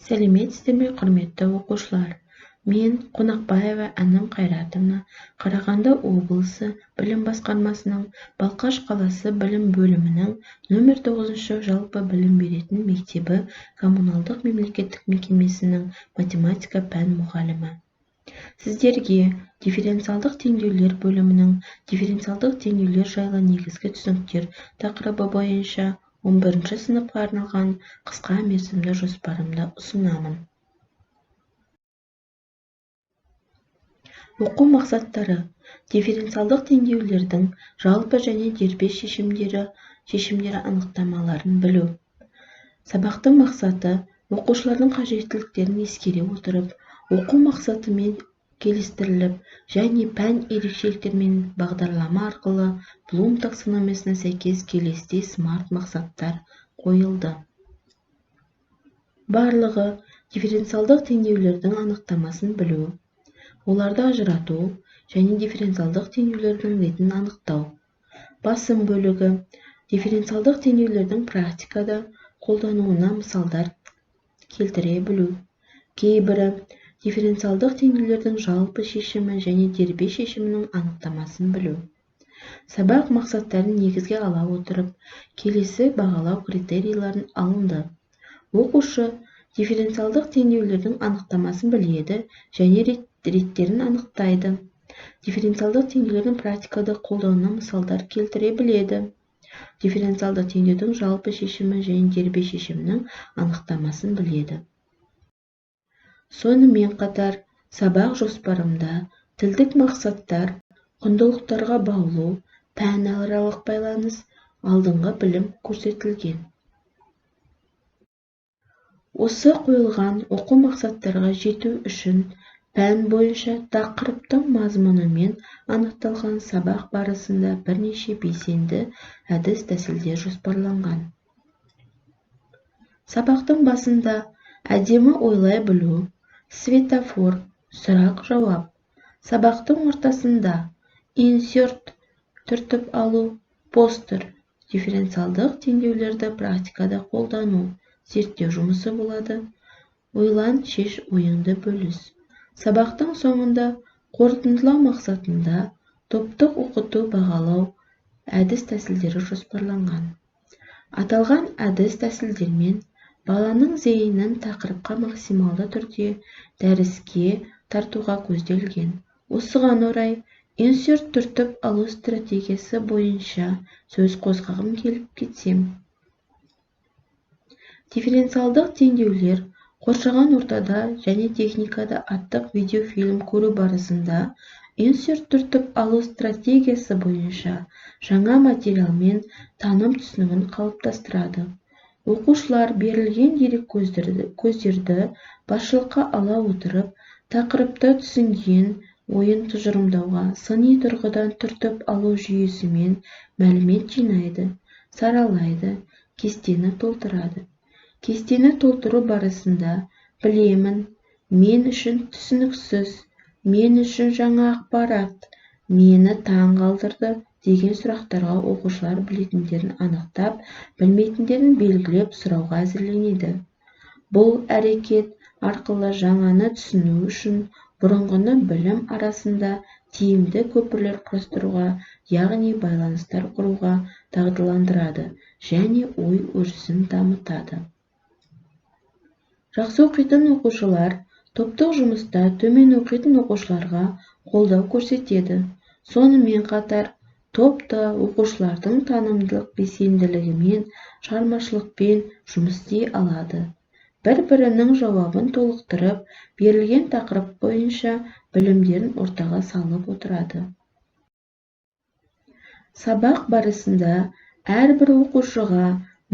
Сәлеметсіздер ме, құрметті оқушылар? Мен Қонақбаева Әнім Қайратовна, Қарағанды облысы білім басқармасының Балқаш қаласы білім бөлімінің нөмір 9 жалпы білім беретін мектебі коммуналдық мемлекеттік мекемесінің математика пән мұғалімі. Сіздерге дифференциалдық теңдеулер бөлімінің дифференциалдық теңдеулер жайлы негізгі түсініктер тақырыбы бойынша 11 сыныпқа арналған қысқа мерзімді жоспарымды ұсынамын. Оқу мақсаттары: дифференциалдық теңдеулердің жалпы және дербес шешімдері анықтамаларын білу. Сабақтың мақсаты: оқушылардың қажеттіліктерін ескере отырып, оқу мақсатымен келістіріліп және пән ерекшеліктермен бағдарлама арқылы Блум таксономиясына сәйкес келесідей смарт мақсаттар қойылды. Барлығы дифференциалдық теңдеулердің анықтамасын білу, оларды ажырату және дифференциалдық теңдеулердің ретін анықтау. Басым бөлігі дифференциалдық теңдеулердің практикада қолдануына мысалдар келтіре білу. Кейбірі дифференциалдық теңдеулердің жалпы шешімі және дербес шешімінің анықтамасын білу. Сабақ мақсаттарын негізге ала отырып, келесі бағалау критерийларын алынды. Оқушы дифференциалдық теңдеулердің анықтамасын біледі және реттерін анықтайды. Дифференциалдық теңдеулердің практикада қолдануына мысалдар келтіре біледі. Дифференциалдық теңдеудің жалпы шешімі және дербес шешімінің анықтамасын біледі. Сонымен қатар, сабақ жоспарымда тілдік мақсаттар, құндылықтарға баулу, пәнаралық байланыс, алдыңғы білім көрсетілген. Осы қойылған оқу мақсаттарға жету үшін пән бойынша тақырыптың мазмұнымен анықталған сабақ барысында бірнеше белсенді әдіс-тәсілдер жоспарланған. Сабақтың басында әдемі ойлай білу, светофор, сұрақ-жауап. Сабақтың ортасында инсерт, түртіп алу, постер, дифференциалдық теңдеулерді практикада қолдану, зерттеу жұмысы болады. Ойлан, шеш, ойыңды бөліс. Сабақтың соңында қорытындылау мақсатында топтық оқыту, бағалау әдіс-тәсілдері жоспарланған. Аталған әдіс-тәсілдермен баланың зейінін тақырыпқа максималды түрде дәріске тартуға көзделген. Осыған орай, инсерт түртіп алу стратегиясы бойынша сөз қозғағым келіп кетсем. Дифференциалдық теңдеулер қоршаған ортада және техникада аттық видеофильм көру барысында инсерт түртіп алу стратегиясы бойынша жаңа материалмен таным түсінігін қалыптастырады. Оқушылар берілген дерек көздерді басшылыққа ала отырып, тақырыпты түсінген ойын тұжырымдауға сыни тұрғыдан түртіп алу жүйесімен мәлімет жинайды, саралайды, кестені толтырады. Кестені толтыру барысында білемін, мен үшін түсініксіз, мен үшін жаңа ақпарат, мені таң қалдырды деген сұрақтарға оқушылар білетіндерін анықтап, білмейтіндерін белгілеп сұрауға әзірленеді. Бұл әрекет арқылы жаңаны түсіну үшін бұрынғыны білім арасында тиімді көпірлер құрастыруға, яғни байланыстар құруға дағдыландырады және ой өрісін дамытады. Жақсы оқитын оқушылар топтық жұмыста төмен оқитын оқушыларға қолдау көрсетеді. Сонымен қатар, топта оқушылардың танымдық белсенділігімен, шығармашылықпен жұмыс істей алады. Бір-бірінің жауабын толықтырып, берілген тақырып бойынша білімдерін ортаға салып отырады. Сабақ барысында әрбір оқушыға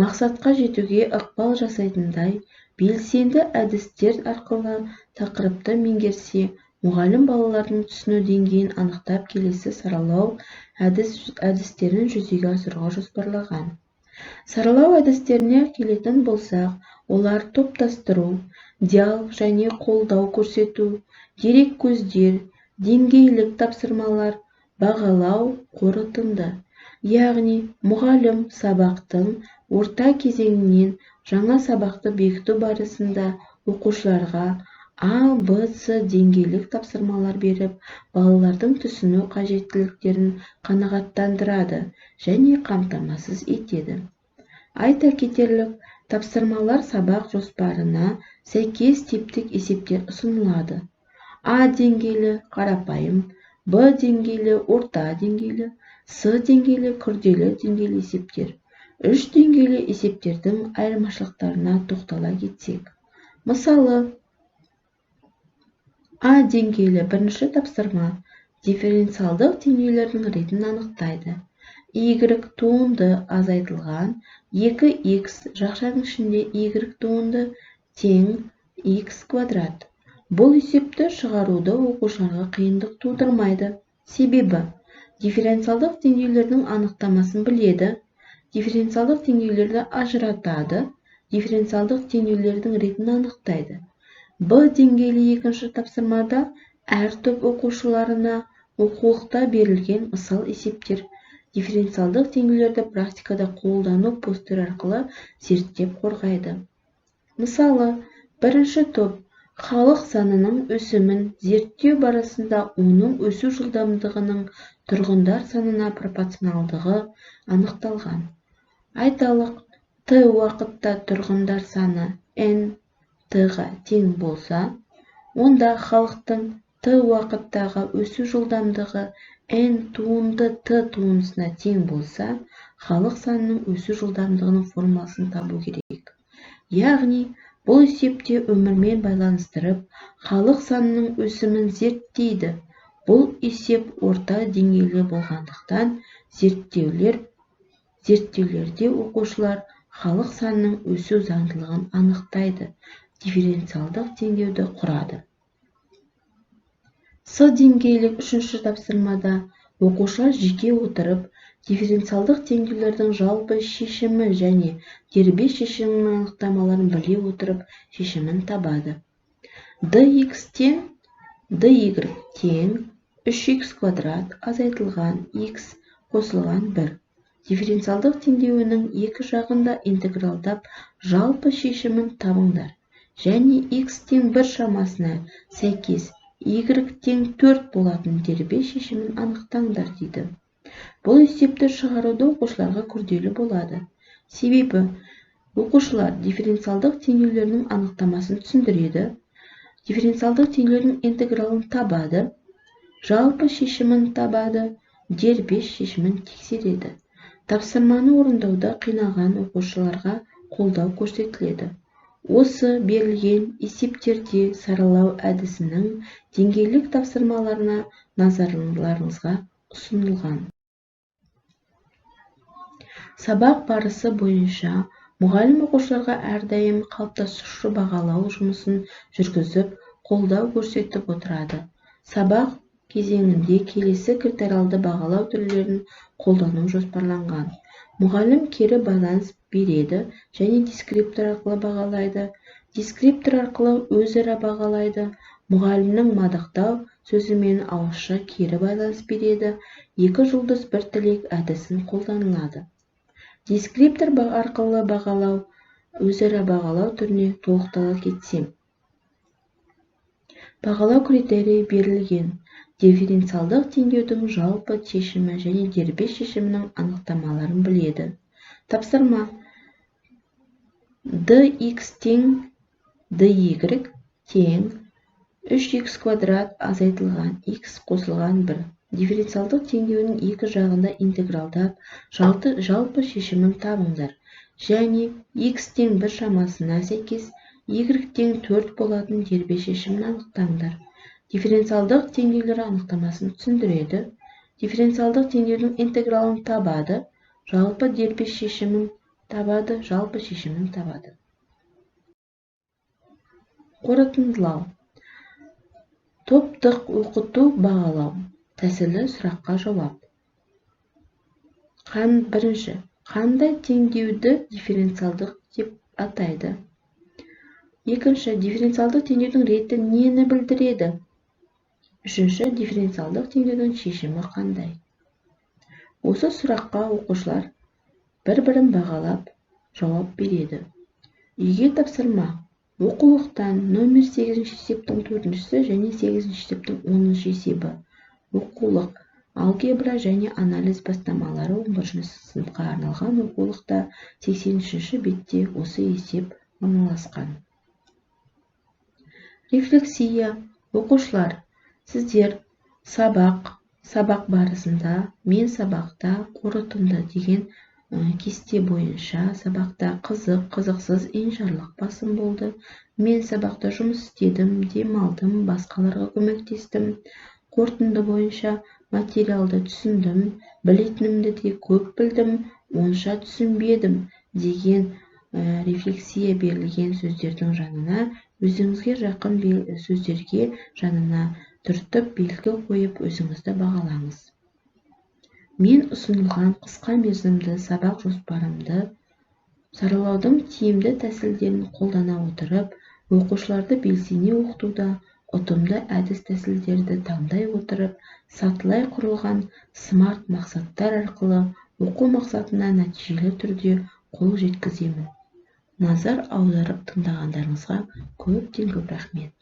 мақсатқа жетуге ықпал жасайтындай белсенді әдістер арқылы тақырыпты меңгерсе, мұғалім балалардың түсіну деңгейін анықтап келесі саралау әдістерін жүзеге асыруға жоспарлаған. Саралау әдістеріне келетін болсақ, олар топтастыру, диалог және қолдау көрсету, дерек көздер, деңгейлік тапсырмалар, бағалау, қорытынды. Яғни, мұғалім сабақтың орта кезеңінен жаңа сабақты бекіту барысында оқушыларға А, Б, С деңгейлік тапсырмалар беріп, балалардың түсіну қажеттіліктерін қанағаттандырады және қамтамасыз етеді. Айта кетерлік, тапсырмалар сабақ жоспарына сәйкес типтік есептер ұсынылады. А деңгейлі қарапайым, Б деңгейлі орта деңгейлі, С деңгейлі күрделі деңгейлі есептер. 3 деңгейлі есептердің айырмашылықтарына тоқтала кетсек. Мысалы, А деңгейлі бірінші тапсырма дифференциалдық теңдеулердің ретін анықтайды. Y туынды азайтылған 2x жақшаның ішінде y туынды тең x квадрат. Бұл есепті шығаруды оқушыларға қиындық тудырмайды. Себебі дифференциалдық теңдеулердің анықтамасын біледі, дифференциалдық теңдеулерді ажыратады, дифференциалдық теңдеулердің ретін анықтайды. Б деңгейлі екінші тапсырмада әр топ оқушыларына оқулықта берілген мысал есептер, дифференциалдық теңдеулерді практикада қолдану постер арқылы зерттеп қорғайды. Мысалы, бірінші топ халық санының өсімін зерттеу барысында оның өсу жылдамдығының тұрғындар санына пропорционалдығы анықталған. Айталық, Т уақытта тұрғындар саны n Т-ға тең болса, онда халықтың Т уақыттағы өсу жылдамдығы n туынды Т туындысына тең болса, халық санының өсу жылдамдығының формуласын табу керек. Яғни, бұл есепте өмірмен байланыстырып, халық санының өсімін зерттейді. Бұл есеп орта деңгейлі болғандықтан, зерттеулерде оқушылар халық санының өсу заңдылығын анықтайды, дифференциалдық теңдеуді құрады. С деңгейлік үшінші тапсырмада оқушылар жеке отырып, дифференциалдық теңдеулердің жалпы шешімі және дербес шешімінің анықтамаларын біле отырып шешімін табады. dx тең dy тең 3x квадрат азайтылған x қосылған 1. Дифференциалдық теңдеуінің екі жағында интегралдап жалпы шешімін табыңдар. Және x тең 1 шамасына сәйкес y тең 4 болатын дербес шешімін анықтаңдар дейді. Бұл есепті шығаруды оқушыларға күрделі болады. Себебі оқушылар дифференциалдық теңдеулерінің анықтамасын түсіндіреді, дифференциалдық теңдеулердің интегралын табады, жалпы шешімін табады, дербес шешімін тексереді. Тапсырманы орындауда қиналған оқушыларға қолдау көрсетіледі. Осы берілген есептерде саралау әдісінің деңгейлік тапсырмаларына назарларыңызға ұсынылған. Сабақ барысы бойынша мұғалім оқушыларға әрдайым қалыптасушы бағалау жұмысын жүргізіп, қолдау көрсетіп отырады. Сабақ кезеңінде келесі критериалды бағалау түрлерін қолдану жоспарланған. Мұғалім кері байланыс береді және дескриптор арқылы бағалайды. Дескриптор арқылы өзара бағалайды. Мұғалімнің мадақтау сөзімен ауызша кері байланыс береді. 2 жұлдыз 1 тілек әдісін қолданылады. Дескриптор арқылы бағалау, өзара бағалау түріне толықтала кетсем. Бағалау критерийі берілген. Дифференциалдық теңдеудің жалпы шешімі және дербес шешімінің анықтамаларын біледі. Тапсырма. dx тең dy тең 3x квадрат азайтылған x қосылған 1. Дифференциалдық теңдеуінің екі жағында интегралдап, жалпы шешімін табыңдар. Және x тең 1 шамасына сәйкес y тең 4 болатын дербес шешімін анықтаңдар. Дифференциалдық теңдеулер анықтамасын түсіндіреді, дифференциалдық теңдеудің интегралын табады, жалпы дербес шешімін табады, Қорытындылау. Топтық оқыту бағалау. Тәсілі сұраққа жауап. Бірінші. Қандай теңдеуді дифференциалдық деп атайды? Екінші. Дифференциалдық теңдеудің реті нені білдіреді? Үшінші. Дифференциалдық теңдеудің шешімі қандай? Осы сұраққа оқушылар бір-бірін бағалап жауап береді. Үйге тапсырма. Оқулықтан номер 8 есептің 4-ші және 8 есептің 10-шы есебі. Оқулық алгебра және анализ бастамалары 11 сыныпқа арналған оқулықта 83-ші бетте осы есеп орналасқан. Рефлексия. Оқушылар, сіздер сабақ барысында мен сабақта қорытынды деген кесте бойынша сабақта қызық, қызықсыз, енжарлық басым болды. Мен сабақта жұмыс істедім, демалдым, басқаларға көмектестім. Қорытынды бойынша материалды түсіндім, білетінімді де көп білдім, онша түсінбедім деген рефлексия берілген сөздердің жанына өзіңізге жақын сөздерге жанына түртіп белгі қойып өзіңізді бағалаңыз. Мен ұсынылған қысқа мерзімді сабақ жоспарымды саралаудың тиімді тәсілдерін қолдана отырып, оқушыларды белсене оқытуда ұтымды әдіс-тәсілдерді таңдай отырып, сатылай құрылған смарт мақсаттар арқылы оқу мақсатына нәтижелі түрде қол жеткіземін. Назар аударып тыңдағандарыңызға көптен көп рахмет.